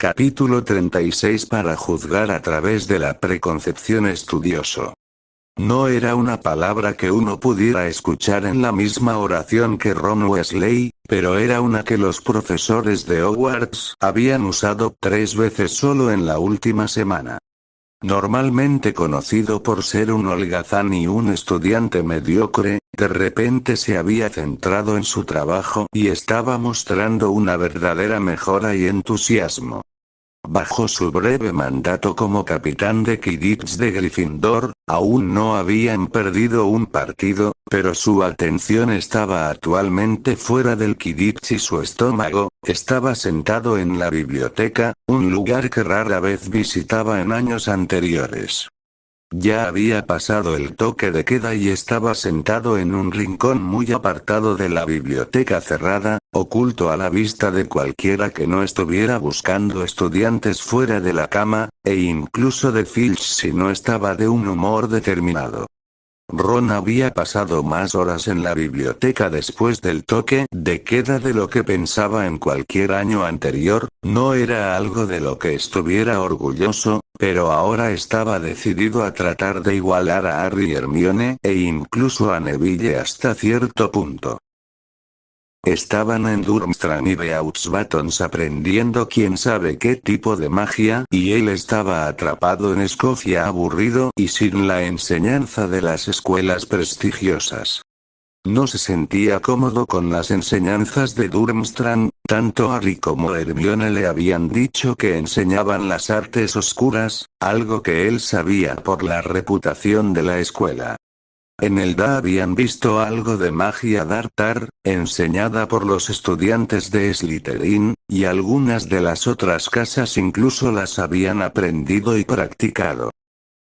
Capítulo 36 para juzgar a través de la preconcepción estudioso. No era una palabra que uno pudiera escuchar en la misma oración que Ron Weasley, pero era una que los profesores de Hogwarts habían usado 3 veces solo en la última semana. Normalmente conocido por ser un holgazán y un estudiante mediocre, de repente se había centrado en su trabajo y estaba mostrando una verdadera mejora y entusiasmo. Bajo su breve mandato como capitán de Quidditch de Gryffindor, aún no habían perdido un partido, pero su atención estaba actualmente fuera del Quidditch y su estómago estaba sentado en la biblioteca, un lugar que rara vez visitaba en años anteriores. Ya había pasado el toque de queda y estaba sentado en un rincón muy apartado de la biblioteca cerrada, oculto a la vista de cualquiera que no estuviera buscando estudiantes fuera de la cama, e incluso de Filch si no estaba de un humor determinado. Ron había pasado más horas en la biblioteca después del toque de queda de lo que pensaba en cualquier año anterior. No era algo de lo que estuviera orgulloso, pero ahora estaba decidido a tratar de igualar a Harry y Hermione e incluso a Neville hasta cierto punto. Estaban en Durmstrang y Beauxbatons aprendiendo quién sabe qué tipo de magia y él estaba atrapado en Escocia aburrido y sin la enseñanza de las escuelas prestigiosas. No se sentía cómodo con las enseñanzas de Durmstrang, tanto Harry como Hermione le habían dicho que enseñaban las artes oscuras, algo que él sabía por la reputación de la escuela. En Elda habían visto algo de magia Dartar, enseñada por los estudiantes de Slytherin, y algunas de las otras casas incluso las habían aprendido y practicado.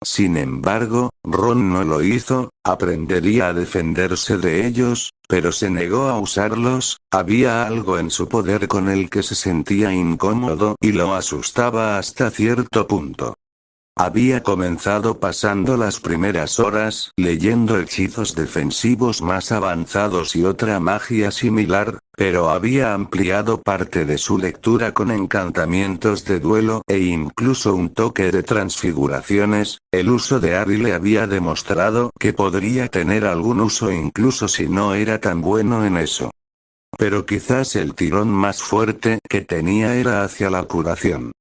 Sin embargo, Ron no lo hizo, aprendería a defenderse de ellos, pero se negó a usarlos. Había algo en su poder con el que se sentía incómodo y lo asustaba hasta cierto punto. Había comenzado pasando las primeras horas leyendo hechizos defensivos más avanzados y otra magia similar, pero había ampliado parte de su lectura con encantamientos de duelo e incluso un toque de transfiguraciones. El uso de Harry le había demostrado que podría tener algún uso incluso si no era tan bueno en eso. Pero quizás el tirón más fuerte que tenía era hacia la curación.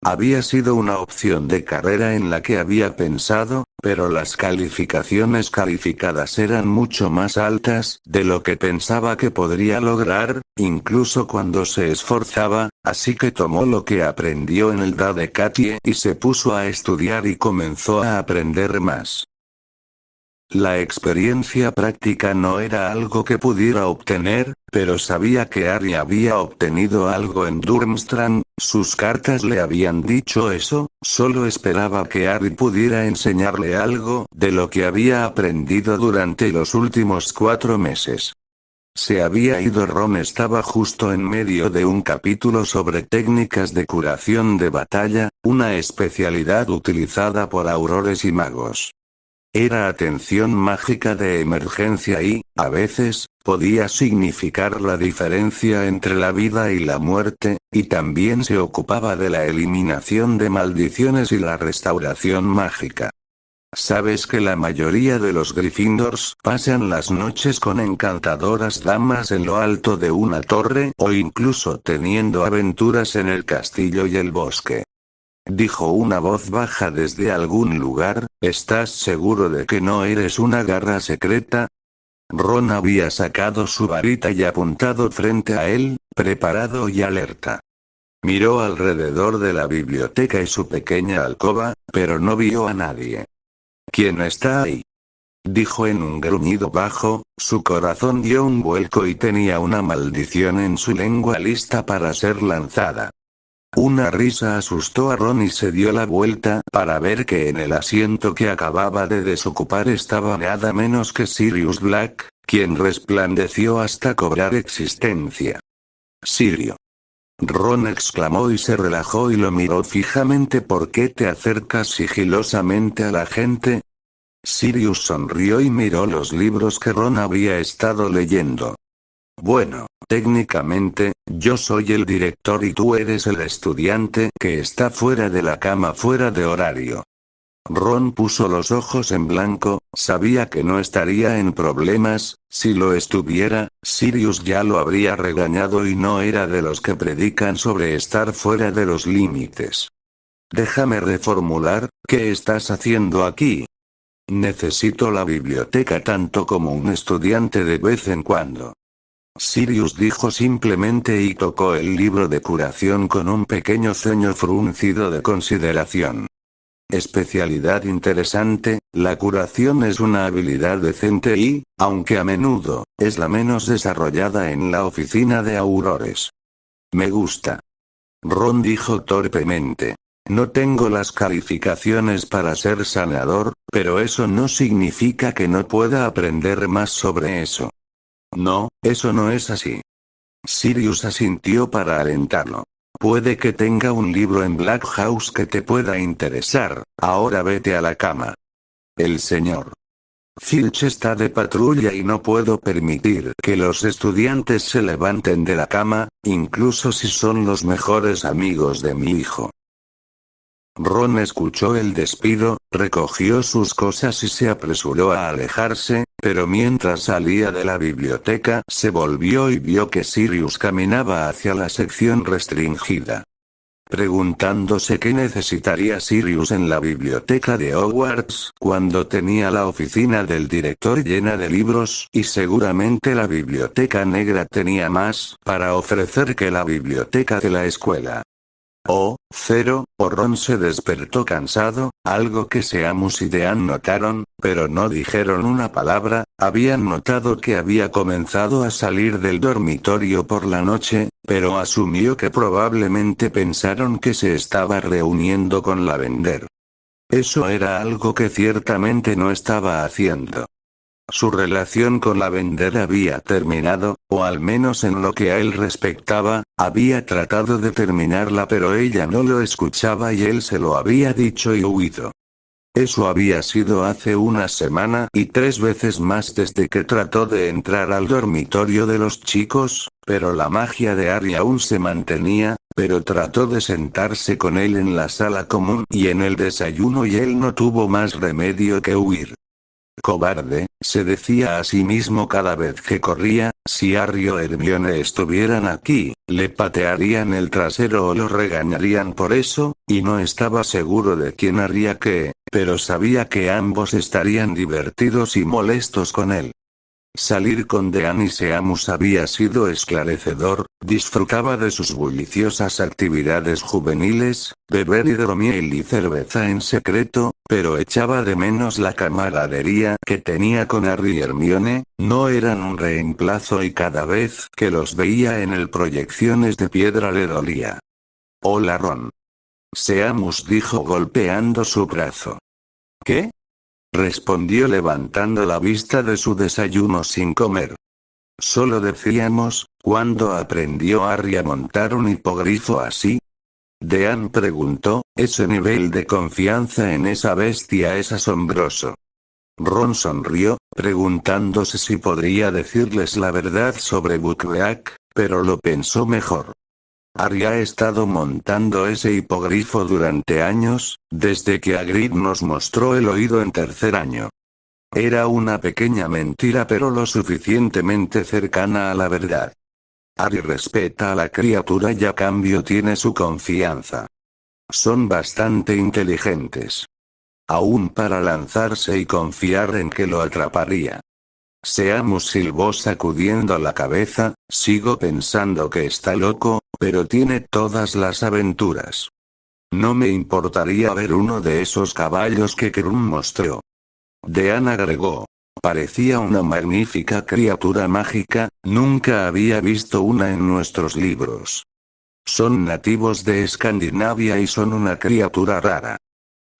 Había sido una opción de carrera en la que había pensado, pero las calificaciones calificadas eran mucho más altas de lo que pensaba que podría lograr, incluso cuando se esforzaba, así que tomó lo que aprendió en el DA de Katie y se puso a estudiar y comenzó a aprender más. La experiencia práctica no era algo que pudiera obtener, pero sabía que Harry había obtenido algo en Durmstrang, sus cartas le habían dicho eso, solo esperaba que Harry pudiera enseñarle algo de lo que había aprendido durante los últimos 4 meses. Se había ido. Ron estaba justo en medio de un capítulo sobre técnicas de curación de batalla, una especialidad utilizada por aurores y magos. Era atención mágica de emergencia y, a veces, podía significar la diferencia entre la vida y la muerte, y también se ocupaba de la eliminación de maldiciones y la restauración mágica. ¿Sabes que la mayoría de los Gryffindors pasan las noches con encantadoras damas en lo alto de una torre o incluso teniendo aventuras en el castillo y el bosque? Dijo una voz baja desde algún lugar. ¿Estás seguro de que no eres una garra secreta? Ron había sacado su varita y apuntado frente a él, preparado y alerta. Miró alrededor de la biblioteca y su pequeña alcoba, pero no vio a nadie. ¿Quién está ahí?, dijo en un gruñido bajo. Su corazón dio un vuelco y tenía una maldición en su lengua lista para ser lanzada. Una risa asustó a Ron y se dio la vuelta para ver que en el asiento que acababa de desocupar estaba nada menos que Sirius Black, quien resplandeció hasta cobrar existencia. «Sirio». Ron exclamó y se relajó y lo miró fijamente. ¿Por qué te acercas sigilosamente a la gente? Sirius sonrió y miró los libros que Ron había estado leyendo. Bueno, técnicamente, yo soy el director y tú eres el estudiante que está fuera de la cama fuera de horario. Ron puso los ojos en blanco, sabía que no estaría en problemas, si lo estuviera, Sirius ya lo habría regañado y no era de los que predican sobre estar fuera de los límites. Déjame reformular, ¿qué estás haciendo aquí? Necesito la biblioteca tanto como un estudiante de vez en cuando. Sirius dijo simplemente y tocó el libro de curación con un pequeño ceño fruncido de consideración. Especialidad interesante, la curación es una habilidad decente y, aunque a menudo, es la menos desarrollada en la oficina de Aurores. Me gusta. Ron dijo torpemente. No tengo las calificaciones para ser sanador, pero eso no significa que no pueda aprender más sobre eso. No, eso no es así. Sirius asintió para alentarlo. Puede que tenga un libro en Black House que te pueda interesar, ahora vete a la cama. El señor Filch está de patrulla y no puedo permitir que los estudiantes se levanten de la cama, incluso si son los mejores amigos de mi hijo. Ron escuchó el despido, recogió sus cosas y se apresuró a alejarse, pero mientras salía de la biblioteca se volvió y vio que Sirius caminaba hacia la sección restringida. Preguntándose qué necesitaría Sirius en la biblioteca de Hogwarts cuando tenía la oficina del director llena de libros y seguramente la biblioteca negra tenía más para ofrecer que la biblioteca de la escuela. Ron se despertó cansado, algo que Seamus y Dean notaron, pero no dijeron una palabra. Habían notado que había comenzado a salir del dormitorio por la noche, pero asumió que probablemente pensaron que se estaba reuniendo con Lavender. Eso era algo que ciertamente no estaba haciendo. Su relación con Lavender había terminado, o al menos en lo que a él respectaba, había tratado de terminarla pero ella no lo escuchaba y él se lo había dicho y huido. Eso había sido hace una semana y 3 veces más desde que trató de entrar al dormitorio de los chicos, pero la magia de Harry aún se mantenía, pero trató de sentarse con él en la sala común y en el desayuno y él no tuvo más remedio que huir. Cobarde, se decía a sí mismo cada vez que corría, si Harry o Hermione estuvieran aquí, le patearían el trasero o lo regañarían por eso, y no estaba seguro de quién haría qué, pero sabía que ambos estarían divertidos y molestos con él. Salir con Dean y Seamus había sido esclarecedor, disfrutaba de sus bulliciosas actividades juveniles, beber hidromiel y cerveza en secreto, pero echaba de menos la camaradería que tenía con Harry y Hermione, no eran un reemplazo y cada vez que los veía en el Proyecciones de Piedra le dolía. Hola Ron. Seamus dijo golpeando su brazo. ¿Qué? Respondió levantando la vista de su desayuno sin comer. Solo decíamos, ¿cuándo aprendió Harry a montar un hipogrifo así? Dean preguntó, ese nivel de confianza en esa bestia es asombroso. Ron sonrió, preguntándose si podría decirles la verdad sobre Buckbeak, pero lo pensó mejor. Harry ha estado montando ese hipogrifo durante años, desde que Hagrid nos mostró el oído en tercer año. Era una pequeña mentira pero lo suficientemente cercana a la verdad. Harry respeta a la criatura y a cambio tiene su confianza. Son bastante inteligentes. Aún para lanzarse y confiar en que lo atraparía. Seamus silbó sacudiendo la cabeza, sigo pensando que está loco, pero tiene todas las aventuras. No me importaría ver uno de esos caballos que Krum mostró. Dean agregó. Parecía una magnífica criatura mágica, nunca había visto una en nuestros libros. Son nativos de Escandinavia y son una criatura rara.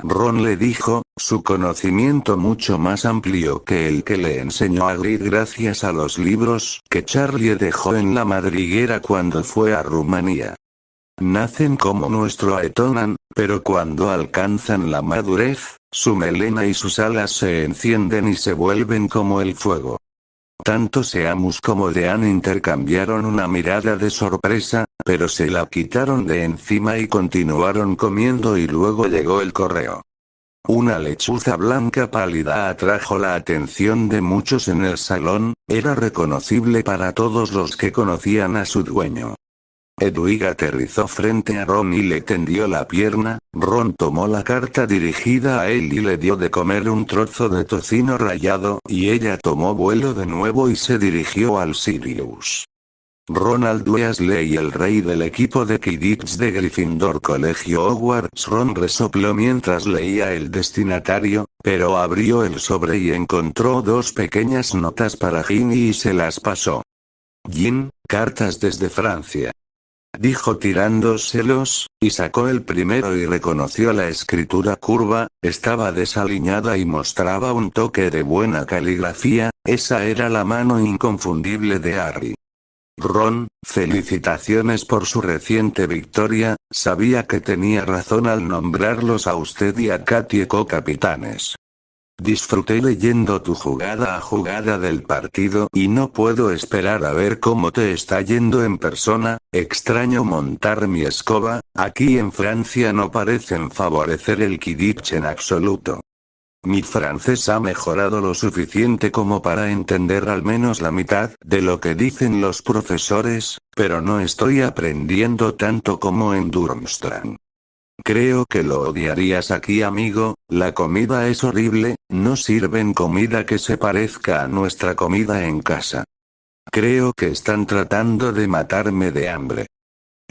Ron le dijo, su conocimiento mucho más amplio que el que le enseñó Hagrid gracias a los libros que Charlie dejó en la madriguera cuando fue a Rumanía. Nacen como nuestro Aetonan, pero cuando alcanzan la madurez, su melena y sus alas se encienden y se vuelven como el fuego. Tanto Seamus como Dean intercambiaron una mirada de sorpresa, pero se la quitaron de encima y continuaron comiendo y luego llegó el correo. Una lechuza blanca pálida atrajo la atención de muchos en el salón, era reconocible para todos los que conocían a su dueño. Hedwig aterrizó frente a Ron y le tendió la pierna. Ron tomó la carta dirigida a él y le dio de comer un trozo de tocino rallado, y ella tomó vuelo de nuevo y se dirigió al Sirius. Ronald Weasley, el rey del equipo de Quidditch de Gryffindor Colegio Hogwarts. Ron resopló mientras leía el destinatario, pero abrió el sobre y encontró dos pequeñas notas para Ginny y se las pasó. «Gin, cartas desde Francia», dijo tirándoselos, y sacó el primero y reconoció la escritura curva, estaba desaliñada y mostraba un toque de buena caligrafía. Esa era la mano inconfundible de Harry. Ron, felicitaciones por su reciente victoria, sabía que tenía razón al nombrarlos a usted y a Katie co-capitanes. Disfruté leyendo tu jugada a jugada del partido y no puedo esperar a ver cómo te está yendo en persona. Extraño montar mi escoba, aquí en Francia no parecen favorecer el Quidditch en absoluto. Mi francés ha mejorado lo suficiente como para entender al menos la mitad de lo que dicen los profesores, pero no estoy aprendiendo tanto como en Durmstrang. Creo que lo odiarías aquí, amigo, la comida es horrible, no sirven comida que se parezca a nuestra comida en casa. Creo que están tratando de matarme de hambre.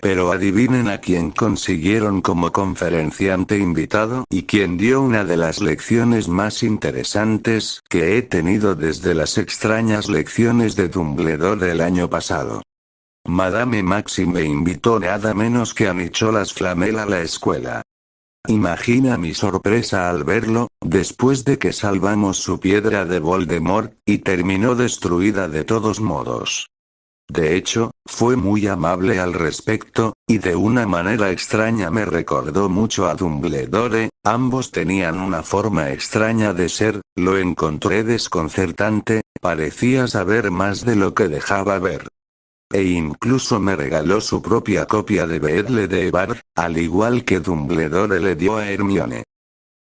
Pero adivinen a quién consiguieron como conferenciante invitado y quién dio una de las lecciones más interesantes que he tenido desde las extrañas lecciones de Dumbledore el año pasado. Madame Maxime invitó nada menos que a Nicholas Flamel a la escuela. Imagina mi sorpresa al verlo, después de que salvamos su piedra de Voldemort, y terminó destruida de todos modos. De hecho, fue muy amable al respecto, y de una manera extraña me recordó mucho a Dumbledore. Ambos tenían una forma extraña de ser, lo encontré desconcertante, parecía saber más de lo que dejaba ver. E incluso me regaló su propia copia de Beedle de Ebar, al igual que Dumbledore le dio a Hermione.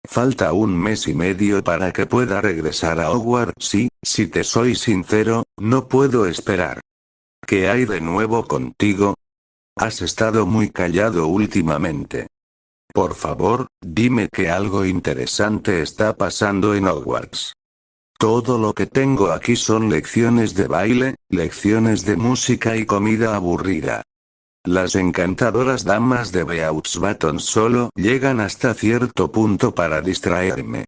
Falta un mes y medio para que pueda regresar a Hogwarts y, si te soy sincero, no puedo esperar. ¿Qué hay de nuevo contigo? Has estado muy callado últimamente. Por favor, dime que algo interesante está pasando en Hogwarts. Todo lo que tengo aquí son lecciones de baile, lecciones de música y comida aburrida. Las encantadoras damas de Beauxbaton solo llegan hasta cierto punto para distraerme.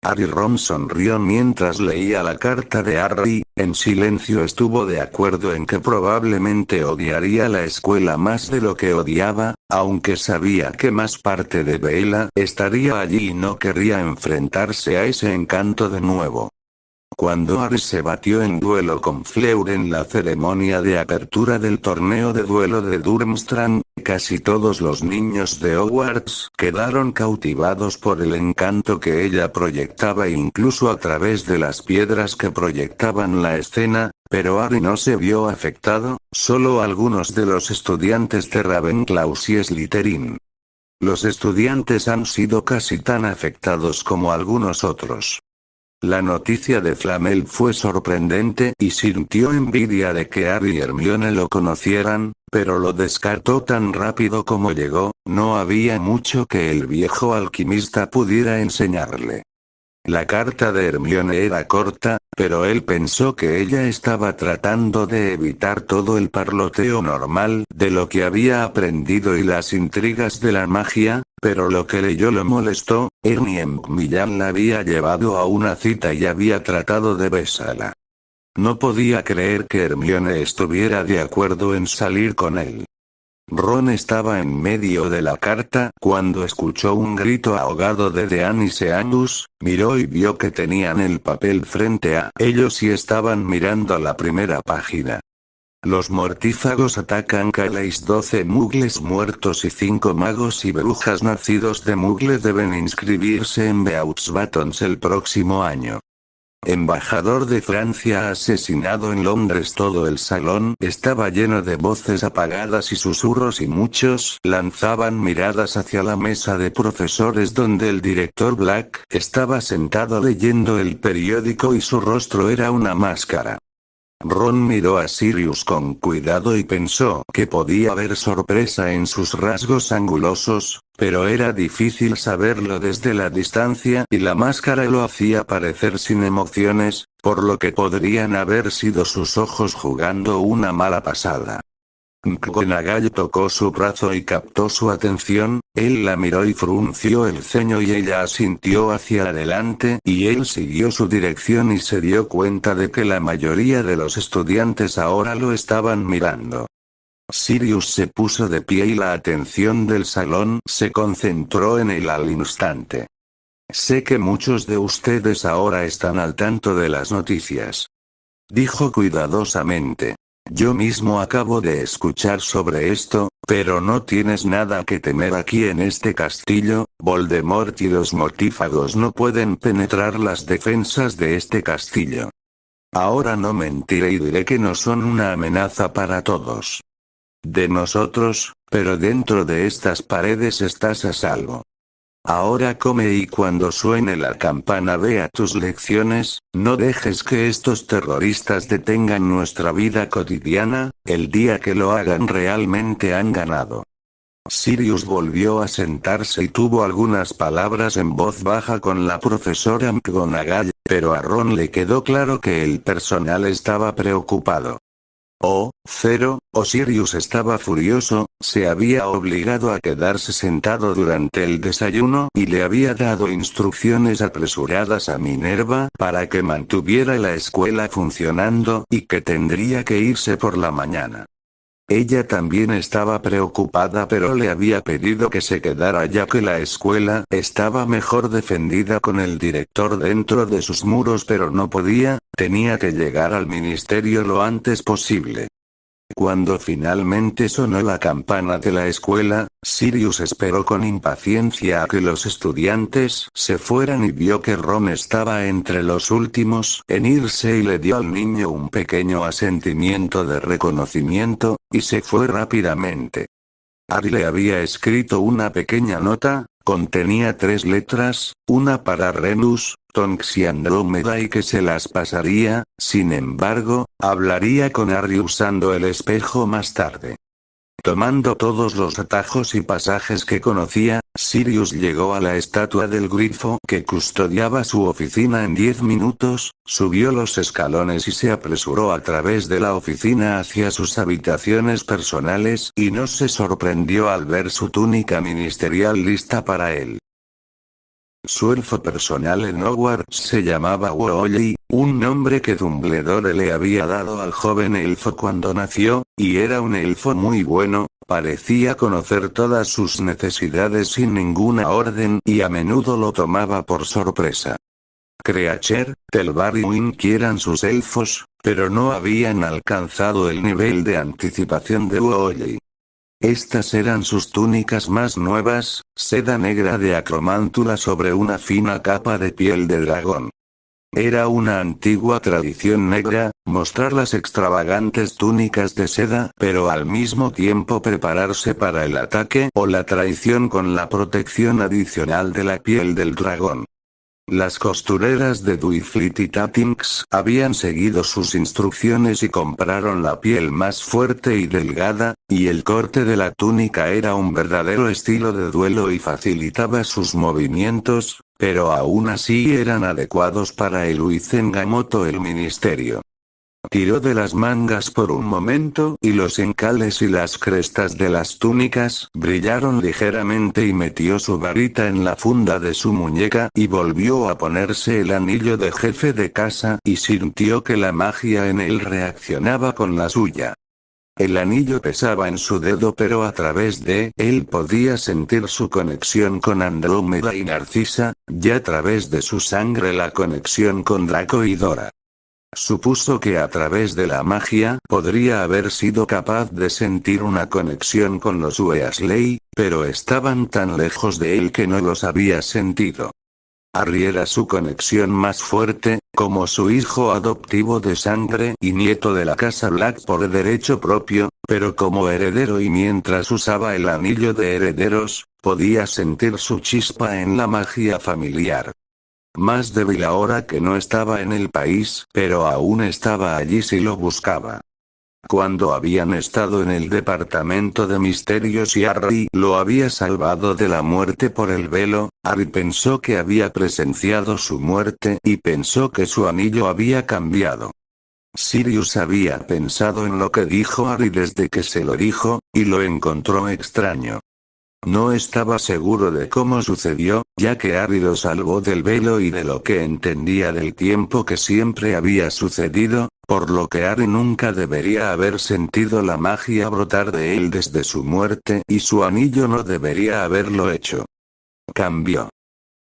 Harry Ron sonrió mientras leía la carta de Harry. En silencio estuvo de acuerdo en que probablemente odiaría la escuela más de lo que odiaba, aunque sabía que más parte de Bella estaría allí y no querría enfrentarse a ese encanto de nuevo. Cuando Harry se batió en duelo con Fleur en la ceremonia de apertura del torneo de duelo de Durmstrang, casi todos los niños de Hogwarts quedaron cautivados por el encanto que ella proyectaba incluso a través de las piedras que proyectaban la escena, pero Harry no se vio afectado, solo algunos de los estudiantes de Ravenclaw y Slytherin. Los estudiantes han sido casi tan afectados como algunos otros. La noticia de Flamel fue sorprendente y sintió envidia de que Harry y Hermione lo conocieran, pero lo descartó tan rápido como llegó. No había mucho que el viejo alquimista pudiera enseñarle. La carta de Hermione era corta, pero él pensó que ella estaba tratando de evitar todo el parloteo normal de lo que había aprendido y las intrigas de la magia, pero lo que leyó lo molestó. Ernie Macmillan la había llevado a una cita y había tratado de besarla. No podía creer que Hermione estuviera de acuerdo en salir con él. Ron estaba en medio de la carta cuando escuchó un grito ahogado de Dean y Seamus, miró y vio que tenían el papel frente a ellos y estaban mirando la primera página. Los mortífagos atacan Calais. 12 muggles muertos y 5 magos y brujas nacidos de muggle deben inscribirse en Beauxbatons el próximo año. embajador de Francia asesinado en Londres. Todo el salón estaba lleno de voces apagadas y susurros y muchos lanzaban miradas hacia la mesa de profesores donde el director Black estaba sentado leyendo el periódico y su rostro era una máscara. Ron miró a Sirius con cuidado y pensó que podía haber sorpresa en sus rasgos angulosos, pero era difícil saberlo desde la distancia y la máscara lo hacía parecer sin emociones, por lo que podrían haber sido sus ojos jugando una mala pasada. McGonagall tocó su brazo y captó su atención, él la miró y frunció el ceño y ella asintió hacia adelante y él siguió su dirección y se dio cuenta de que la mayoría de los estudiantes ahora lo estaban mirando. Sirius se puso de pie y la atención del salón se concentró en él al instante. Sé que muchos de ustedes ahora están al tanto de las noticias. Dijo cuidadosamente. Yo mismo acabo de escuchar sobre esto, pero no tienes nada que temer aquí en este castillo. Voldemort y los mortífagos no pueden penetrar las defensas de este castillo. Ahora no mentiré y diré que no son una amenaza para todos. De nosotros, pero dentro de estas paredes estás a salvo. Ahora come y cuando suene la campana ve a tus lecciones, no dejes que estos terroristas detengan nuestra vida cotidiana, el día que lo hagan realmente han ganado. Sirius volvió a sentarse y tuvo algunas palabras en voz baja con la profesora McGonagall, pero a Ron le quedó claro que el personal estaba preocupado. Sirius estaba furioso, se había obligado a quedarse sentado durante el desayuno y le había dado instrucciones apresuradas a Minerva para que mantuviera la escuela funcionando y que tendría que irse por la mañana. Ella también estaba preocupada pero le había pedido que se quedara ya que la escuela estaba mejor defendida con el director dentro de sus muros pero no podía, tenía que llegar al ministerio lo antes posible. Cuando finalmente sonó la campana de la escuela, Sirius esperó con impaciencia a que los estudiantes se fueran y vio que Ron estaba entre los últimos en irse y le dio al niño un pequeño asentimiento de reconocimiento, y se fue rápidamente. Harry le había escrito una pequeña nota, contenía 3 letras, una para Remus, Tonks y Andrómeda y que se las pasaría, sin embargo, hablaría con Harry usando el espejo más tarde. Tomando todos los atajos y pasajes que conocía, Sirius llegó a la estatua del grifo que custodiaba su oficina en 10 minutos, subió los escalones y se apresuró a través de la oficina hacia sus habitaciones personales y no se sorprendió al ver su túnica ministerial lista para él. Su elfo personal en Hogwarts se llamaba Woolley, un nombre que Dumbledore le había dado al joven elfo cuando nació, y era un elfo muy bueno, parecía conocer todas sus necesidades sin ninguna orden y a menudo lo tomaba por sorpresa. Creacher, Telbar y Winky eran sus elfos, pero no habían alcanzado el nivel de anticipación de Woolley. Estas eran sus túnicas más nuevas, seda negra de acromántula sobre una fina capa de piel de dragón. Era una antigua tradición negra, mostrar las extravagantes túnicas de seda, pero al mismo tiempo prepararse para el ataque o la traición con la protección adicional de la piel del dragón. Las costureras de Dwiflit y Tattings habían seguido sus instrucciones y compraron la piel más fuerte y delgada, y el corte de la túnica era un verdadero estilo de duelo y facilitaba sus movimientos, pero aún así eran adecuados para el Wizengamot el ministerio. Tiró de las mangas por un momento y los encales y las crestas de las túnicas brillaron ligeramente y metió su varita en la funda de su muñeca y volvió a ponerse el anillo de jefe de casa y sintió que la magia en él reaccionaba con la suya. El anillo pesaba en su dedo pero a través de él podía sentir su conexión con Andrómeda y Narcisa, y a través de su sangre la conexión con Draco y Dora. Supuso que a través de la magia podría haber sido capaz de sentir una conexión con los Weasley, pero estaban tan lejos de él que no los había sentido. Harry era su conexión más fuerte, como su hijo adoptivo de sangre y nieto de la casa Black por derecho propio, pero como heredero y mientras usaba el anillo de herederos, podía sentir su chispa en la magia familiar. Más débil ahora que no estaba en el país, pero aún estaba allí si lo buscaba. Cuando habían estado en el departamento de misterios y Harry lo había salvado de la muerte por el velo, Harry pensó que había presenciado su muerte y pensó que su anillo había cambiado. Sirius había pensado en lo que dijo Harry desde que se lo dijo, y lo encontró extraño. No estaba seguro de cómo sucedió, ya que Harry lo salvó del velo y de lo que entendía del tiempo que siempre había sucedido, por lo que Harry nunca debería haber sentido la magia brotar de él desde su muerte y su anillo no debería haberlo hecho. Cambió.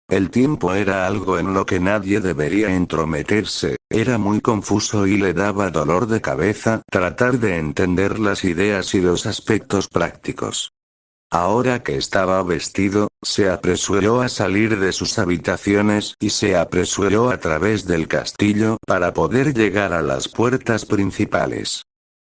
El tiempo era algo en lo que nadie debería entrometerse, era muy confuso y le daba dolor de cabeza tratar de entender las ideas y los aspectos prácticos. Ahora que estaba vestido, se apresuró a salir de sus habitaciones y se apresuró a través del castillo para poder llegar a las puertas principales.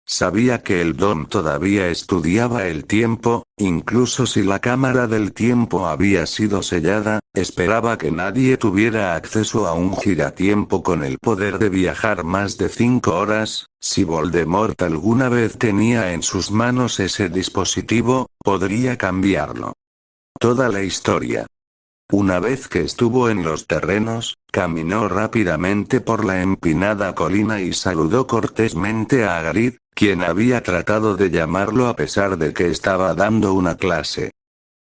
Sabía que el Dom todavía estudiaba el tiempo, incluso si la cámara del tiempo había sido sellada, esperaba que nadie tuviera acceso a un giratiempo con el poder de viajar más de 5 horas, si Voldemort alguna vez tenía en sus manos ese dispositivo, podría cambiarlo. Toda la historia. Una vez que estuvo en los terrenos, caminó rápidamente por la empinada colina y saludó cortésmente a Hagrid, quien había tratado de llamarlo a pesar de que estaba dando una clase.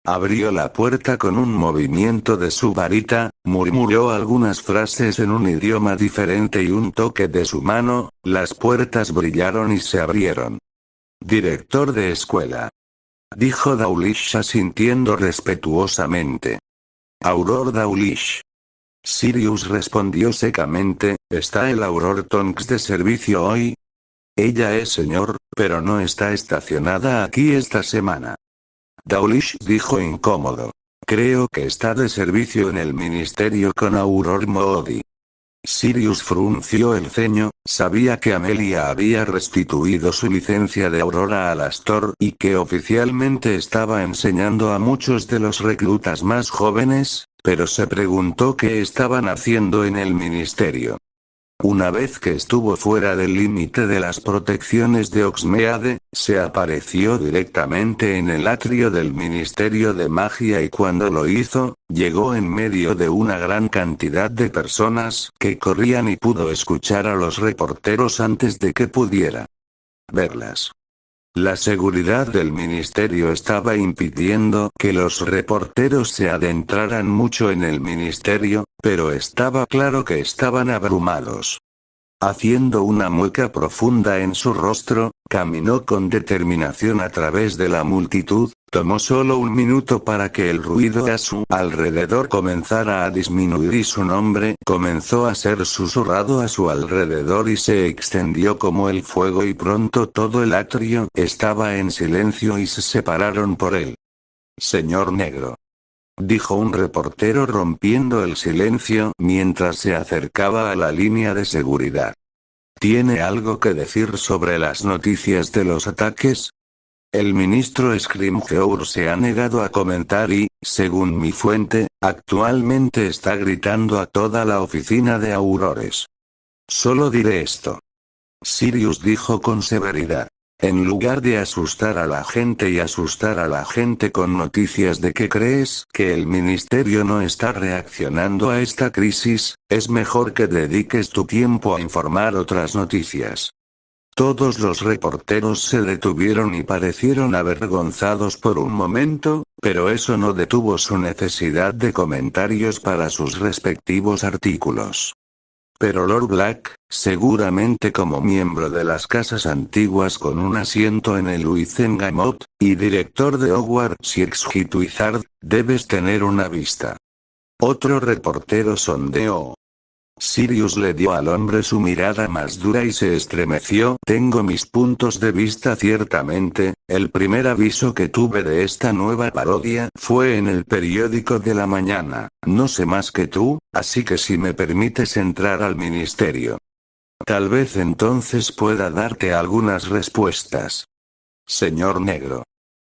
Abrió la puerta con un movimiento de su varita, murmuró algunas frases en un idioma diferente y un toque de su mano, las puertas brillaron y se abrieron. «Director de escuela», dijo Dawlish asintiendo respetuosamente. «Auror Dawlish». Sirius respondió secamente, ¿está el Auror Tonks de servicio hoy? Ella es señor, pero no está estacionada aquí esta semana. Dawlish dijo incómodo. Creo que está de servicio en el ministerio con Auror Moody. Sirius frunció el ceño, sabía que Amelia había restituido su licencia de Aurora a Alastor y que oficialmente estaba enseñando a muchos de los reclutas más jóvenes, pero se preguntó qué estaban haciendo en el ministerio. Una vez que estuvo fuera del límite de las protecciones de Hogsmeade, se apareció directamente en el atrio del Ministerio de Magia y cuando lo hizo, llegó en medio de una gran cantidad de personas que corrían y pudo escuchar a los reporteros antes de que pudiera verlas. La seguridad del ministerio estaba impidiendo que los reporteros se adentraran mucho en el ministerio, pero estaba claro que estaban abrumados. Haciendo una mueca profunda en su rostro, caminó con determinación a través de la multitud, tomó solo un minuto para que el ruido a su alrededor comenzara a disminuir y su nombre comenzó a ser susurrado a su alrededor y se extendió como el fuego y pronto todo el atrio estaba en silencio y se separaron por él. «Señor Negro», dijo un reportero rompiendo el silencio mientras se acercaba a la línea de seguridad. ¿Tiene algo que decir sobre las noticias de los ataques? El ministro Scrimgeour se ha negado a comentar y, según mi fuente, actualmente está gritando a toda la oficina de Aurores. Solo diré esto. Sirius dijo con severidad. En lugar de asustar a la gente y asustar a la gente con noticias de que crees que el ministerio no está reaccionando a esta crisis, es mejor que dediques tu tiempo a informar otras noticias. Todos los reporteros se detuvieron y parecieron avergonzados por un momento, pero eso no detuvo su necesidad de comentarios para sus respectivos artículos. Pero Lord Black, seguramente como miembro de las casas antiguas con un asiento en el Wizengamot, y director de Hogwarts y ex-Wizard, debes tener una vista. Otro reportero sondeó. Sirius le dio al hombre su mirada más dura y se estremeció. Tengo mis puntos de vista ciertamente. El primer aviso que tuve de esta nueva parodia fue en el periódico de la mañana. No sé más que tú, así que si me permites entrar al ministerio, tal vez entonces pueda darte algunas respuestas. Señor Negro,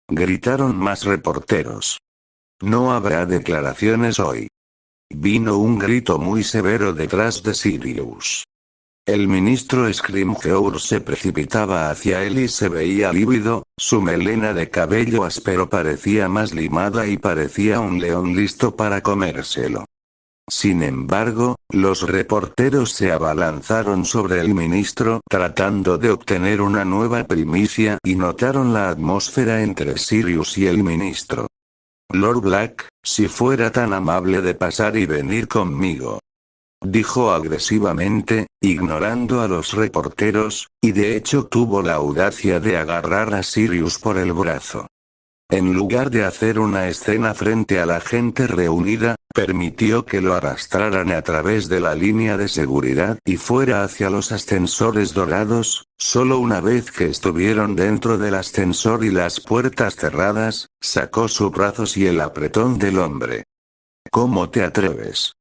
gritaron más reporteros. No habrá declaraciones hoy. Vino un grito muy severo detrás de Sirius. El ministro Scrimgeour se precipitaba hacia él y se veía lívido, su melena de cabello áspero parecía más limada y parecía un león listo para comérselo. Sin embargo, los reporteros se abalanzaron sobre el ministro tratando de obtener una nueva primicia y notaron la atmósfera entre Sirius y el ministro. Lord Black, si fuera tan amable de pasar y venir conmigo, dijo agresivamente, ignorando a los reporteros, y de hecho tuvo la audacia de agarrar a Sirius por el brazo. En lugar de hacer una escena frente a la gente reunida, permitió que lo arrastraran a través de la línea de seguridad y fuera hacia los ascensores dorados. Solo una vez que estuvieron dentro del ascensor y las puertas cerradas, sacó sus brazos y el apretón del hombre. ¿Cómo te atreves?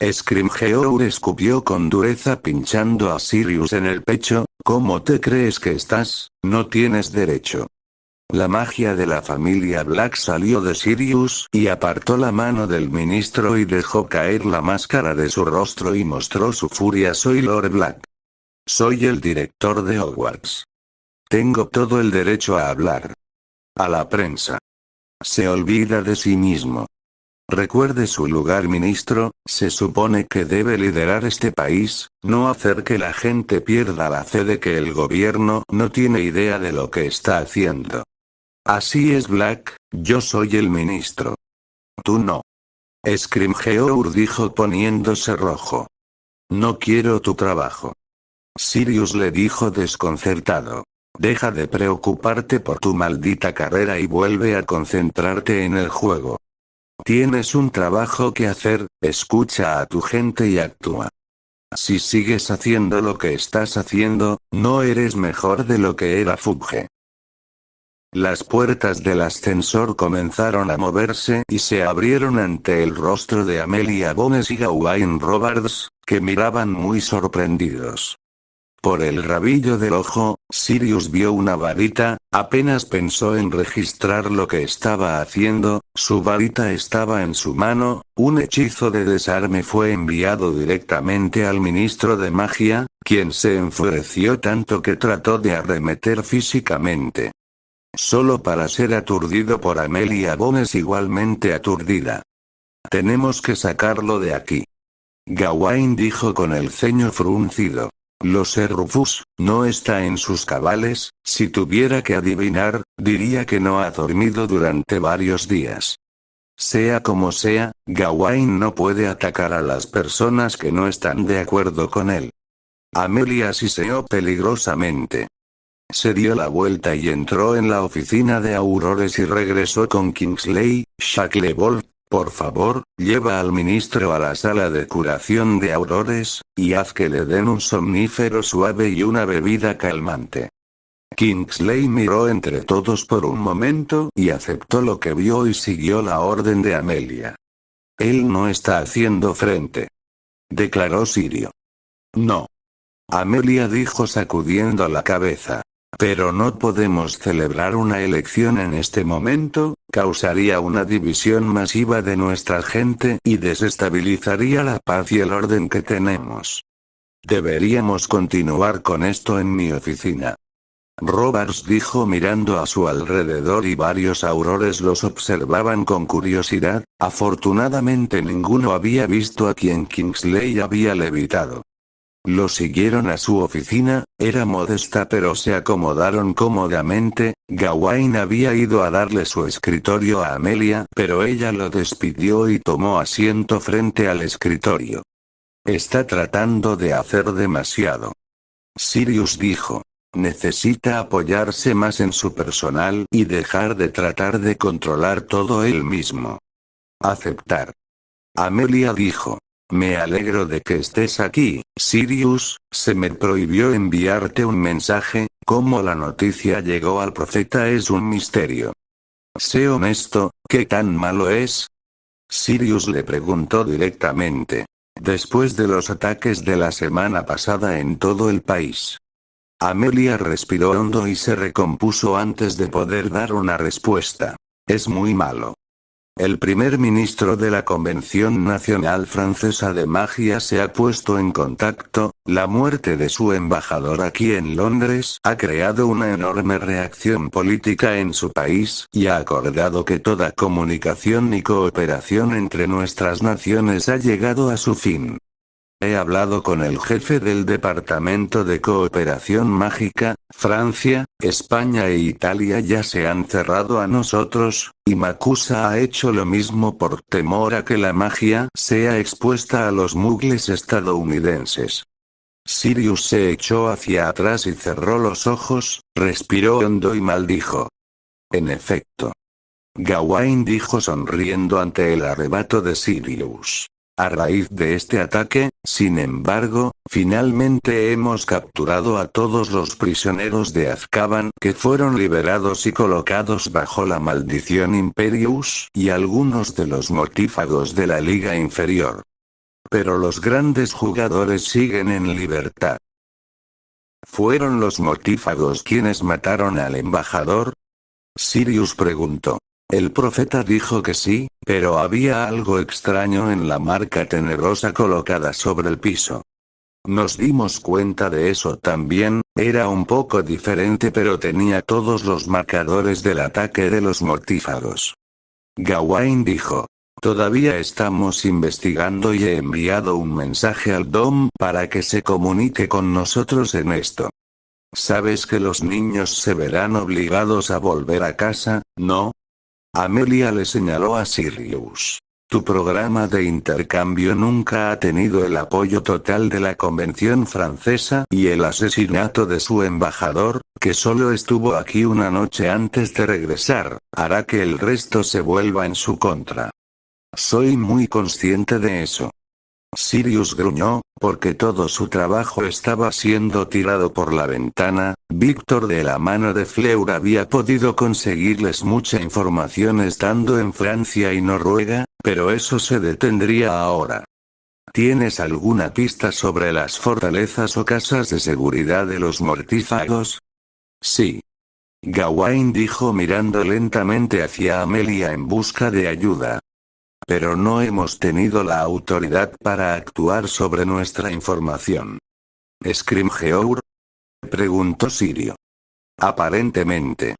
Scrimgeour escupió con dureza pinchando a Sirius en el pecho. ¿Cómo te crees que estás? No tienes derecho. La magia de la familia Black salió de Sirius y apartó la mano del ministro y dejó caer la máscara de su rostro y mostró su furia. Soy Lord Black. Soy el director de Hogwarts. Tengo todo el derecho a hablar. A la prensa. Se olvida de sí mismo. Recuerde su lugar, ministro. Se supone que debe liderar este país, no hacer que la gente pierda la fe de que el gobierno no tiene idea de lo que está haciendo. Así es, Black, yo soy el ministro. Tú no. Scrimgeour dijo poniéndose rojo. No quiero tu trabajo. Sirius le dijo desconcertado. Deja de preocuparte por tu maldita carrera y vuelve a concentrarte en el juego. Tienes un trabajo que hacer, escucha a tu gente y actúa. Si sigues haciendo lo que estás haciendo, no eres mejor de lo que era Fudge. Las puertas del ascensor comenzaron a moverse y se abrieron ante el rostro de Amelia Bones y Gawain Robards, que miraban muy sorprendidos. Por el rabillo del ojo, Sirius vio una varita. Apenas pensó en registrar lo que estaba haciendo, su varita estaba en su mano. Un hechizo de desarme fue enviado directamente al ministro de magia, quien se enfureció tanto que trató de arremeter físicamente. Solo para ser aturdido por Amelia Bones, igualmente aturdida. Tenemos que sacarlo de aquí. Gawain dijo con el ceño fruncido. Lo sé, Rufus, no está en sus cabales. Si tuviera que adivinar, diría que no ha dormido durante varios días. Sea como sea, Gawain no puede atacar a las personas que no están de acuerdo con él. Amelia siseó peligrosamente. Se dio la vuelta y entró en la oficina de Aurores y regresó con Kingsley. Shacklebolt, por favor, lleva al ministro a la sala de curación de Aurores, y haz que le den un somnífero suave y una bebida calmante. Kingsley miró entre todos por un momento y aceptó lo que vio y siguió la orden de Amelia. Él no está haciendo frente, declaró Sirio. No. Amelia dijo sacudiendo la cabeza. Pero no podemos celebrar una elección en este momento, causaría una división masiva de nuestra gente y desestabilizaría la paz y el orden que tenemos. Deberíamos continuar con esto en mi oficina. Robards dijo mirando a su alrededor y varios aurores los observaban con curiosidad. Afortunadamente ninguno había visto a quien Kingsley había levitado. Lo siguieron a su oficina, era modesta pero se acomodaron cómodamente. Gawain había ido a darle su escritorio a Amelia, pero ella lo despidió y tomó asiento frente al escritorio. Está tratando de hacer demasiado. Sirius dijo. Necesita apoyarse más en su personal y dejar de tratar de controlar todo él mismo. Aceptar. Amelia dijo. Me alegro de que estés aquí, Sirius. Se me prohibió enviarte un mensaje. Cómo la noticia llegó al profeta es un misterio. Sé honesto, ¿qué tan malo es? Sirius le preguntó directamente. Después de los ataques de la semana pasada en todo el país. Amelia respiró hondo y se recompuso antes de poder dar una respuesta. Es muy malo. El primer ministro de la Convención Nacional Francesa de Magia se ha puesto en contacto. La muerte de su embajador aquí en Londres ha creado una enorme reacción política en su país y ha acordado que toda comunicación y cooperación entre nuestras naciones ha llegado a su fin. He hablado con el jefe del Departamento de Cooperación Mágica. Francia, España e Italia ya se han cerrado a nosotros, y Makusa ha hecho lo mismo por temor a que la magia sea expuesta a los muggles estadounidenses. Sirius se echó hacia atrás y cerró los ojos, respiró hondo y maldijo. En efecto. Gawain dijo sonriendo ante el arrebato de Sirius. A raíz de este ataque, sin embargo, finalmente hemos capturado a todos los prisioneros de Azkaban que fueron liberados y colocados bajo la maldición Imperius y algunos de los mortífagos de la Liga Inferior. Pero los grandes jugadores siguen en libertad. ¿Fueron los mortífagos quienes mataron al embajador? Sirius preguntó. El profeta dijo que sí, pero había algo extraño en la marca tenebrosa colocada sobre el piso. Nos dimos cuenta de eso también. Era un poco diferente pero tenía todos los marcadores del ataque de los mortífagos. Gawain dijo. Todavía estamos investigando y he enviado un mensaje al Dom para que se comunique con nosotros en esto. Sabes que los niños se verán obligados a volver a casa, ¿no? Amelia le señaló a Sirius. Tu programa de intercambio nunca ha tenido el apoyo total de la Convención Francesa y el asesinato de su embajador, que solo estuvo aquí una noche antes de regresar, hará que el resto se vuelva en su contra. Soy muy consciente de eso. Sirius gruñó, porque todo su trabajo estaba siendo tirado por la ventana. Víctor de la mano de Fleur había podido conseguirles mucha información estando en Francia y Noruega, pero eso se detendría ahora. ¿Tienes alguna pista sobre las fortalezas o casas de seguridad de los mortífagos? Sí. Gawain dijo mirando lentamente hacia Amelia en busca de ayuda. Pero no hemos tenido la autoridad para actuar sobre nuestra información. ¿Scrimgeour? Preguntó Sirio. Aparentemente.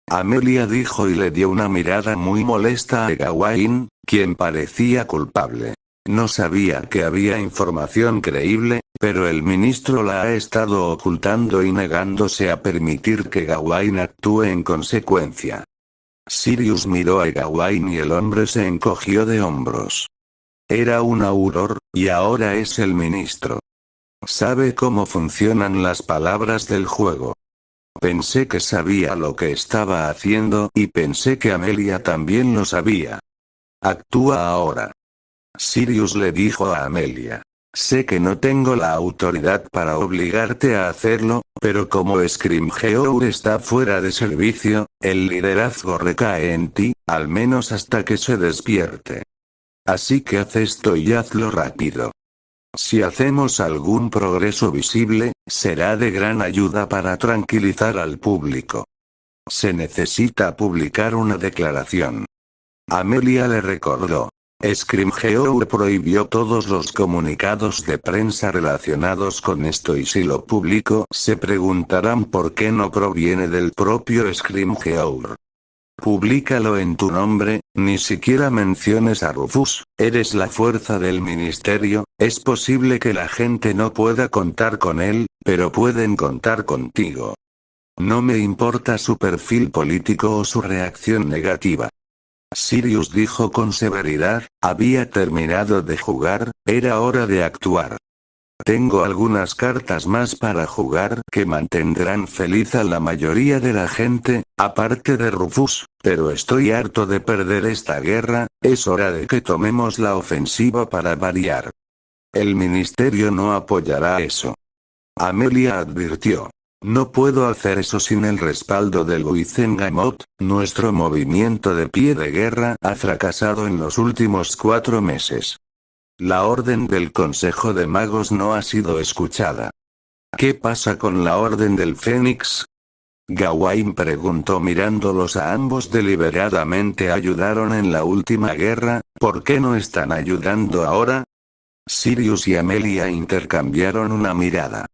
Amelia dijo y le dio una mirada muy molesta a Gawain, quien parecía culpable. No sabía que había información creíble, pero el ministro la ha estado ocultando y negándose a permitir que Gawain actúe en consecuencia. Sirius miró a Gawain y el hombre se encogió de hombros. Era un auror, y ahora es el ministro. Sabe cómo funcionan las palabras del juego. Pensé que sabía lo que estaba haciendo y pensé que Amelia también lo sabía. Actúa ahora. Sirius le dijo a Amelia. Sé que no tengo la autoridad para obligarte a hacerlo, pero como Scrimgeour está fuera de servicio, el liderazgo recae en ti, al menos hasta que se despierte. Así que haz esto y hazlo rápido. Si hacemos algún progreso visible, será de gran ayuda para tranquilizar al público. Se necesita publicar una declaración. Amelia le recordó. Scrimgeour prohibió todos los comunicados de prensa relacionados con esto y si lo publico se preguntarán por qué no proviene del propio Scrimgeour. Públicalo en tu nombre, ni siquiera menciones a Rufus, eres la fuerza del ministerio, es posible que la gente no pueda contar con él, pero pueden contar contigo. No me importa su perfil político o su reacción negativa. Sirius dijo con severidad, había terminado de jugar, era hora de actuar. Tengo algunas cartas más para jugar que mantendrán feliz a la mayoría de la gente, aparte de Rufus, pero estoy harto de perder esta guerra, es hora de que tomemos la ofensiva para variar. El ministerio no apoyará eso. Amelia advirtió. No puedo hacer eso sin el respaldo del Wizengamot. Nuestro movimiento de pie de guerra ha fracasado en los últimos 4 meses. La orden del Consejo de Magos no ha sido escuchada. ¿Qué pasa con la orden del Fénix? Gawain preguntó mirándolos a ambos deliberadamente. Ayudaron en la última guerra, ¿por qué no están ayudando ahora? Sirius y Amelia intercambiaron una mirada.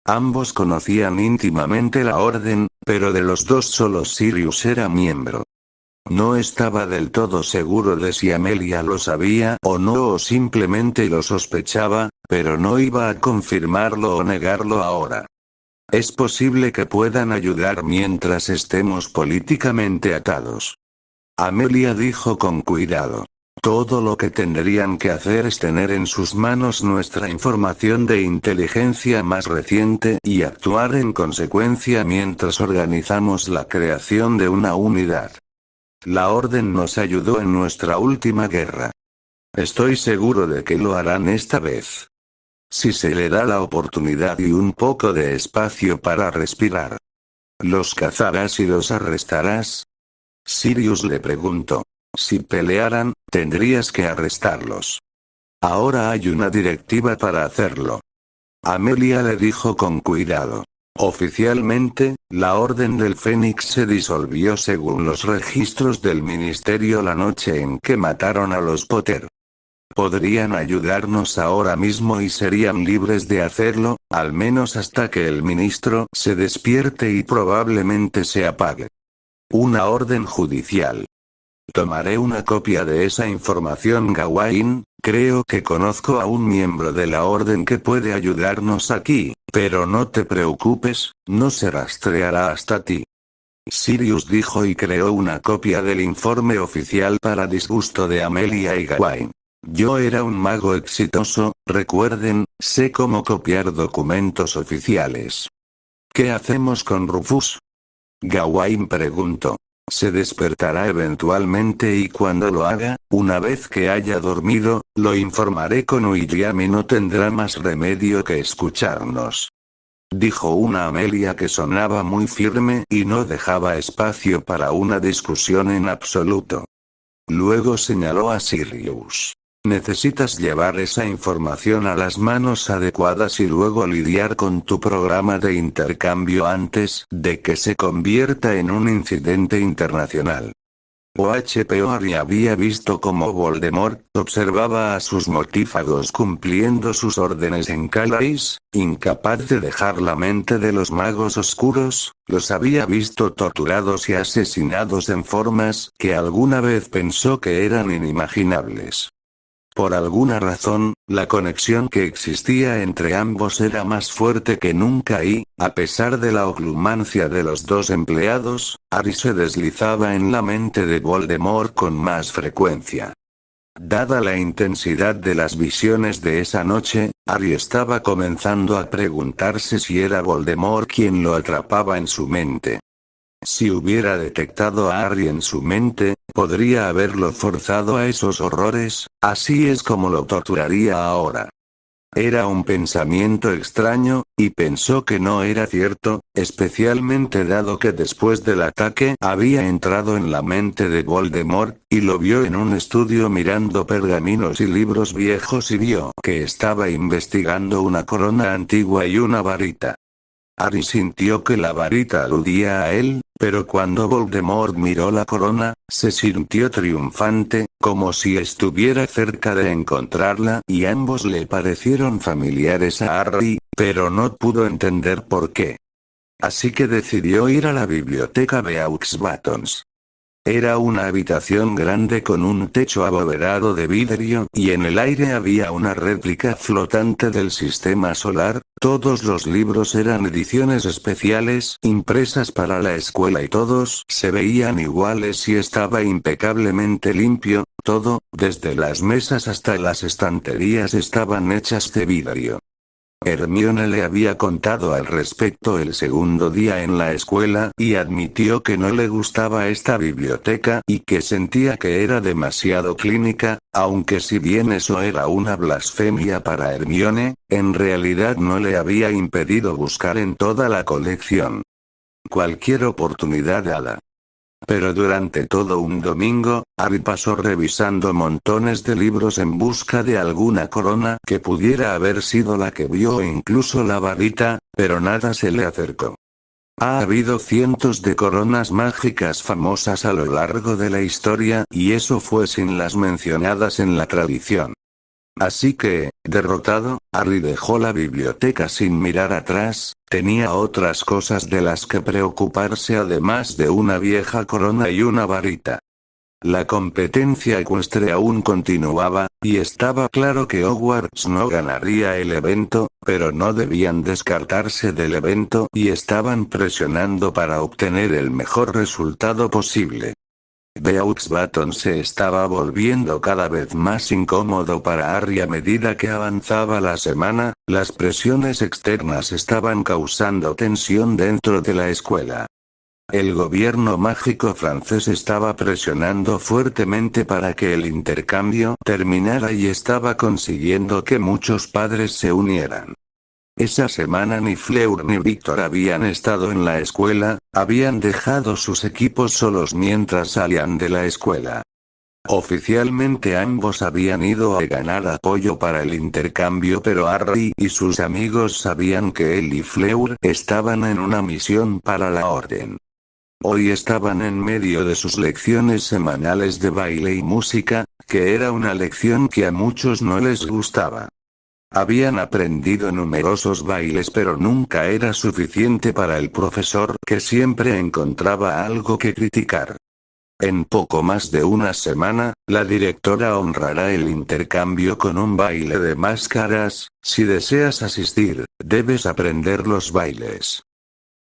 Ambos conocían íntimamente la orden, pero de los dos solo Sirius era miembro. No estaba del todo seguro de si Amelia lo sabía o no, o simplemente lo sospechaba, pero no iba a confirmarlo o negarlo ahora. Es posible que puedan ayudar mientras estemos políticamente atados. Amelia dijo con cuidado. Todo lo que tendrían que hacer es tener en sus manos nuestra información de inteligencia más reciente y actuar en consecuencia mientras organizamos la creación de una unidad. La Orden nos ayudó en nuestra última guerra. Estoy seguro de que lo harán esta vez. Si se le da la oportunidad y un poco de espacio para respirar. ¿Los cazarás y los arrestarás? Sirius le preguntó. Si pelearan, tendrías que arrestarlos. Ahora hay una directiva para hacerlo. Amelia le dijo con cuidado. Oficialmente, la Orden del Fénix se disolvió según los registros del ministerio la noche en que mataron a los Potter. Podrían ayudarnos ahora mismo y serían libres de hacerlo, al menos hasta que el ministro se despierte y probablemente se apague. Una orden judicial. Tomaré una copia de esa información, Gawain. Creo que conozco a un miembro de la Orden que puede ayudarnos aquí, pero no te preocupes, no se rastreará hasta ti. Sirius dijo y creó una copia del informe oficial para disgusto de Amelia y Gawain. Yo era un mago exitoso, recuerden, sé cómo copiar documentos oficiales. ¿Qué hacemos con Rufus? Gawain preguntó. Se despertará eventualmente y cuando lo haga, una vez que haya dormido, lo informaré con William y no tendrá más remedio que escucharnos. Dijo una Amelia que sonaba muy firme y no dejaba espacio para una discusión en absoluto. Luego señaló a Sirius. Necesitas llevar esa información a las manos adecuadas y luego lidiar con tu programa de intercambio antes de que se convierta en un incidente internacional. Harry había visto cómo Voldemort observaba a sus mortífagos cumpliendo sus órdenes en Calais, incapaz de dejar la mente de los magos oscuros, los había visto torturados y asesinados en formas que alguna vez pensó que eran inimaginables. Por alguna razón, la conexión que existía entre ambos era más fuerte que nunca y, a pesar de la oclumancia de los dos empleados, Harry se deslizaba en la mente de Voldemort con más frecuencia. Dada la intensidad de las visiones de esa noche, Harry estaba comenzando a preguntarse si era Voldemort quien lo atrapaba en su mente. Si hubiera detectado a Harry en su mente, podría haberlo forzado a esos horrores, así es como lo torturaría ahora. Era un pensamiento extraño, y pensó que no era cierto, especialmente dado que después del ataque había entrado en la mente de Voldemort, y lo vio en un estudio mirando pergaminos y libros viejos y vio que estaba investigando una corona antigua y una varita. Harry sintió que la varita aludía a él, pero cuando Voldemort miró la corona, se sintió triunfante, como si estuviera cerca de encontrarla, y ambos le parecieron familiares a Harry, pero no pudo entender por qué. Así que decidió ir a la biblioteca de Aux Batons. Era una habitación grande con un techo abovedado de vidrio, y en el aire había una réplica flotante del sistema solar. Todos los libros eran ediciones especiales, impresas para la escuela y todos se veían iguales y estaba impecablemente limpio. Todo, desde las mesas hasta las estanterías, estaban hechas de vidrio. Hermione le había contado al respecto el segundo día en la escuela y admitió que no le gustaba esta biblioteca y que sentía que era demasiado clínica, aunque si bien eso era una blasfemia para Hermione, en realidad no le había impedido buscar en toda la colección cualquier oportunidad dada. Pero durante todo un domingo, Harry pasó revisando montones de libros en busca de alguna corona que pudiera haber sido la que vio o incluso la varita, pero nada se le acercó. Ha habido cientos de coronas mágicas famosas a lo largo de la historia y eso fue sin las mencionadas en la tradición. Así que, derrotado, Harry dejó la biblioteca sin mirar atrás. Tenía otras cosas de las que preocuparse además de una vieja corona y una varita. La competencia ecuestre aún continuaba, y estaba claro que Hogwarts no ganaría el evento, pero no debían descartarse del evento y estaban presionando para obtener el mejor resultado posible. Beaux Baton se estaba volviendo cada vez más incómodo para Harry a medida que avanzaba la semana. Las presiones externas estaban causando tensión dentro de la escuela. El gobierno mágico francés estaba presionando fuertemente para que el intercambio terminara y estaba consiguiendo que muchos padres se unieran. Esa semana ni Fleur ni Víctor habían estado en la escuela, habían dejado sus equipos solos mientras salían de la escuela. Oficialmente ambos habían ido a ganar apoyo para el intercambio, pero Harry y sus amigos sabían que él y Fleur estaban en una misión para la orden. Hoy estaban en medio de sus lecciones semanales de baile y música, que era una lección que a muchos no les gustaba. Habían aprendido numerosos bailes pero nunca era suficiente para el profesor, que siempre encontraba algo que criticar. En poco más de una semana, la directora honrará el intercambio con un baile de máscaras. Si deseas asistir, debes aprender los bailes.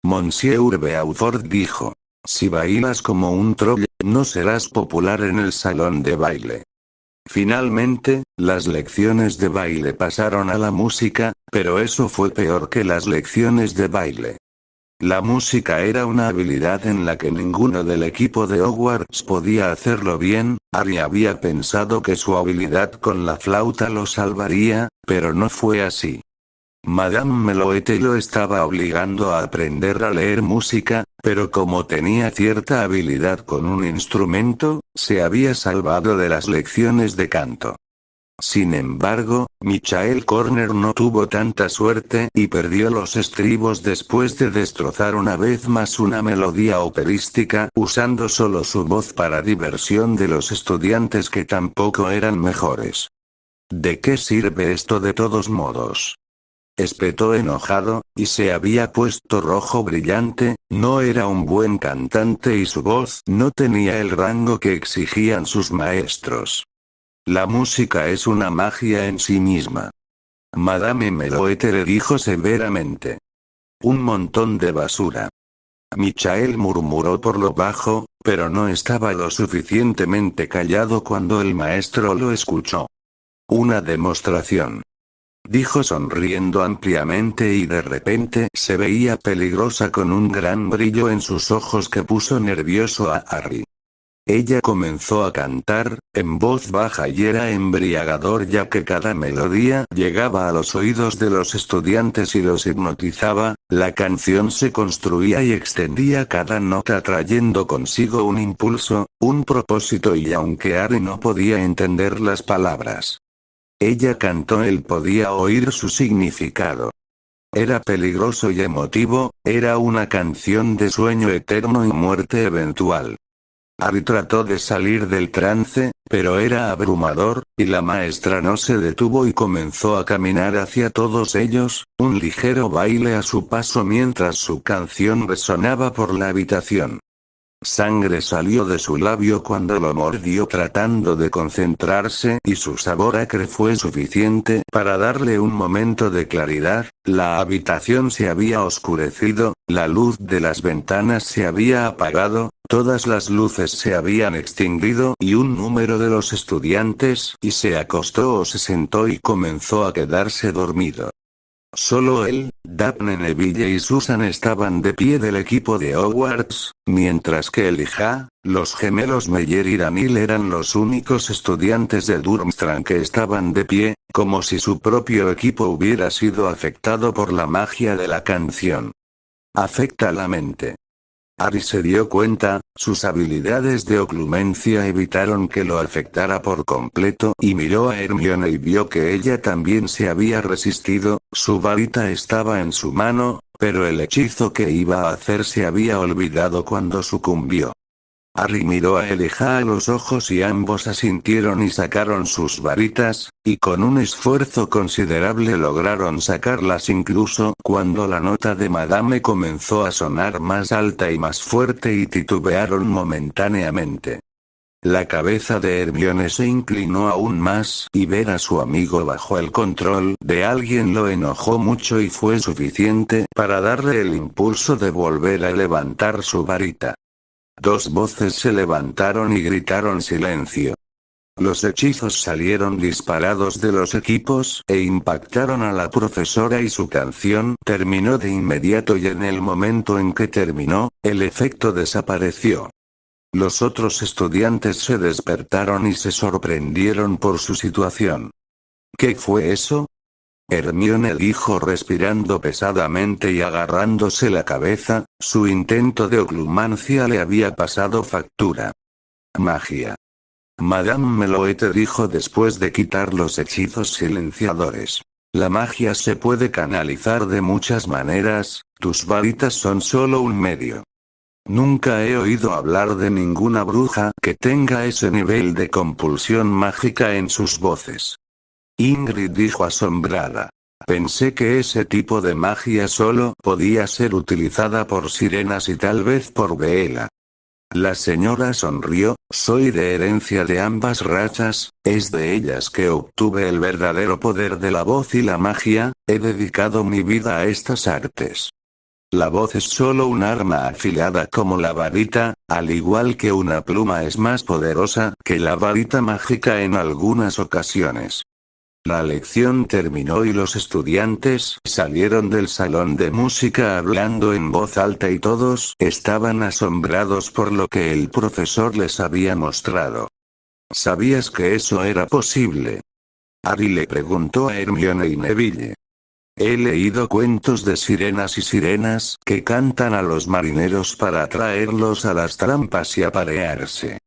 Monsieur Beaufort dijo. Si bailas como un troll, no serás popular en el salón de baile. Finalmente, las lecciones de baile pasaron a la música, pero eso fue peor que las lecciones de baile. La música era una habilidad en la que ninguno del equipo de Hogwarts podía hacerlo bien. Harry había pensado que su habilidad con la flauta lo salvaría, pero no fue así. Madame Meloette lo estaba obligando a aprender a leer música, pero como tenía cierta habilidad con un instrumento, se había salvado de las lecciones de canto. Sin embargo, Michael Corner no tuvo tanta suerte y perdió los estribos después de destrozar una vez más una melodía operística usando solo su voz para diversión de los estudiantes que tampoco eran mejores. ¿De qué sirve esto de todos modos? Espetó enojado, y se había puesto rojo brillante. No era un buen cantante y su voz no tenía el rango que exigían sus maestros. La música es una magia en sí misma. Madame Meloette le dijo severamente. Un montón de basura. Michael murmuró por lo bajo, pero no estaba lo suficientemente callado cuando el maestro lo escuchó. Una demostración. Dijo sonriendo ampliamente y de repente se veía peligrosa con un gran brillo en sus ojos que puso nervioso a Harry. Ella comenzó a cantar, en voz baja y era embriagador ya que cada melodía llegaba a los oídos de los estudiantes y los hipnotizaba. La canción se construía y extendía cada nota trayendo consigo un impulso, un propósito y aunque Harry no podía entender las palabras. Ella cantó, él podía oír su significado. Era peligroso y emotivo, era una canción de sueño eterno y muerte eventual. Harry trató de salir del trance, pero era abrumador, y la maestra no se detuvo y comenzó a caminar hacia todos ellos, un ligero baile a su paso mientras su canción resonaba por la habitación. Sangre salió de su labio cuando lo mordió tratando de concentrarse y su sabor acre fue suficiente para darle un momento de claridad. La habitación se había oscurecido, la luz de las ventanas se había apagado, todas las luces se habían extinguido y un número de los estudiantes y se acostó o se sentó y comenzó a quedarse dormido. Solo él, Daphne, Neville y Susan estaban de pie del equipo de Hogwarts, mientras que Elijah, los gemelos Meyer y Daniel eran los únicos estudiantes de Durmstrang que estaban de pie, como si su propio equipo hubiera sido afectado por la magia de la canción. Afecta la mente. Harry se dio cuenta, sus habilidades de oclumencia evitaron que lo afectara por completo y miró a Hermione y vio que ella también se había resistido, su varita estaba en su mano, pero el hechizo que iba a hacer se había olvidado cuando sucumbió. Harry miró a Elijah a los ojos y ambos asintieron y sacaron sus varitas, y con un esfuerzo considerable lograron sacarlas incluso cuando la nota de Madame comenzó a sonar más alta y más fuerte y titubearon momentáneamente. La cabeza de Hermione se inclinó aún más y ver a su amigo bajo el control de alguien lo enojó mucho y fue suficiente para darle el impulso de volver a levantar su varita. Dos voces se levantaron y gritaron silencio. Los hechizos salieron disparados de los equipos e impactaron a la profesora y su canción terminó de inmediato y en el momento en que terminó, el efecto desapareció. Los otros estudiantes se despertaron y se sorprendieron por su situación. ¿Qué fue eso? Hermione dijo respirando pesadamente y agarrándose la cabeza, su intento de oclumancia le había pasado factura. Magia. Madame Meloete dijo después de quitar los hechizos silenciadores. La magia se puede canalizar de muchas maneras, tus varitas son solo un medio. Nunca he oído hablar de ninguna bruja que tenga ese nivel de compulsión mágica en sus voces. Ingrid dijo asombrada. Pensé que ese tipo de magia solo podía ser utilizada por sirenas y tal vez por Bella. La señora sonrió, soy de herencia de ambas razas, es de ellas que obtuve el verdadero poder de la voz y la magia, he dedicado mi vida a estas artes. La voz es solo un arma afilada como la varita, al igual que una pluma es más poderosa que la varita mágica en algunas ocasiones. La lección terminó y los estudiantes salieron del salón de música hablando en voz alta y todos estaban asombrados por lo que el profesor les había mostrado. ¿Sabías que eso era posible? Harry le preguntó a Hermione y Neville. He leído cuentos de sirenas y sirenas que cantan a los marineros para atraerlos a las trampas y aparearse.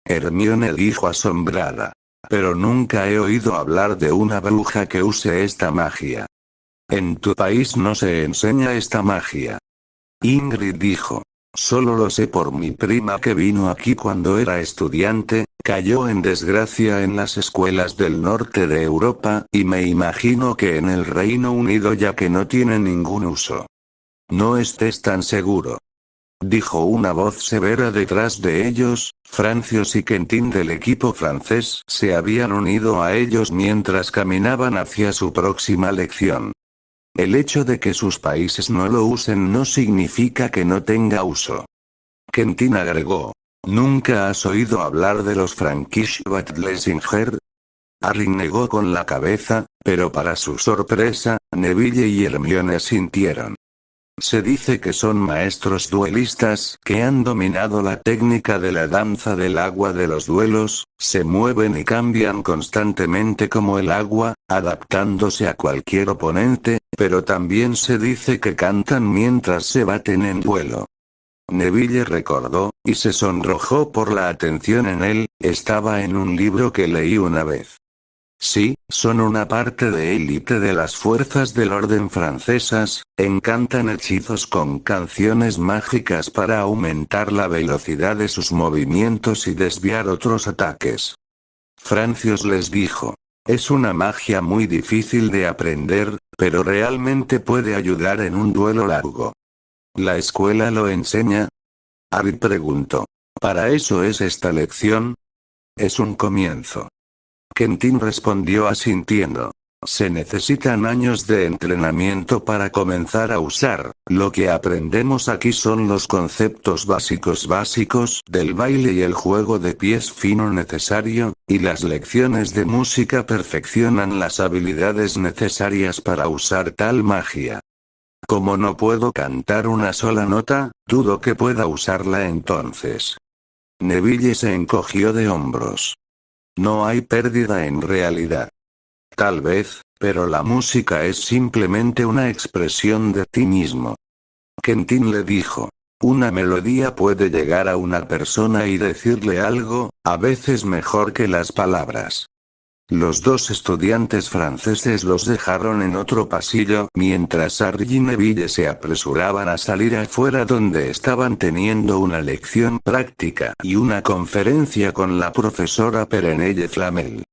Hermione dijo asombrada. Pero nunca he oído hablar de una bruja que use esta magia. En tu país no se enseña esta magia. Ingrid dijo. Solo lo sé por mi prima que vino aquí cuando era estudiante, cayó en desgracia en las escuelas del norte de Europa, y me imagino que en el Reino Unido ya que no tiene ningún uso. No estés tan seguro. Dijo una voz severa detrás de ellos, Francios y Quentin del equipo francés se habían unido a ellos mientras caminaban hacia su próxima lección. El hecho de que sus países no lo usen no significa que no tenga uso. Quentin agregó. ¿Nunca has oído hablar de los Frankish Batlessinger? Harry negó con la cabeza, pero para su sorpresa, Neville y Hermione asintieron. Se dice que son maestros duelistas que han dominado la técnica de la danza del agua de los duelos, se mueven y cambian constantemente como el agua, adaptándose a cualquier oponente, pero también se dice que cantan mientras se baten en duelo. Neville recordó, y se sonrojó por la atención en él, estaba en un libro que leí una vez. Sí, son una parte de élite de las fuerzas del orden francesas, encantan hechizos con canciones mágicas para aumentar la velocidad de sus movimientos y desviar otros ataques. Francios les dijo. Es una magia muy difícil de aprender, pero realmente puede ayudar en un duelo largo. ¿La escuela lo enseña? Harry preguntó. ¿Para eso es esta lección? Es un comienzo. Quentin respondió asintiendo. Se necesitan años de entrenamiento para comenzar a usar. Lo que aprendemos aquí son los conceptos básicos del baile y el juego de pies fino necesario, y las lecciones de música perfeccionan las habilidades necesarias para usar tal magia. Como no puedo cantar una sola nota, dudo que pueda usarla entonces. Neville se encogió de hombros. No hay pérdida en realidad. Tal vez, pero la música es simplemente una expresión de ti mismo. Quentin le dijo. Una melodía puede llegar a una persona y decirle algo, a veces mejor que las palabras. Los dos estudiantes franceses los dejaron en otro pasillo mientras Harry y Neville se apresuraban a salir afuera donde estaban teniendo una lección práctica y una conferencia con la profesora Perenelle Flamel.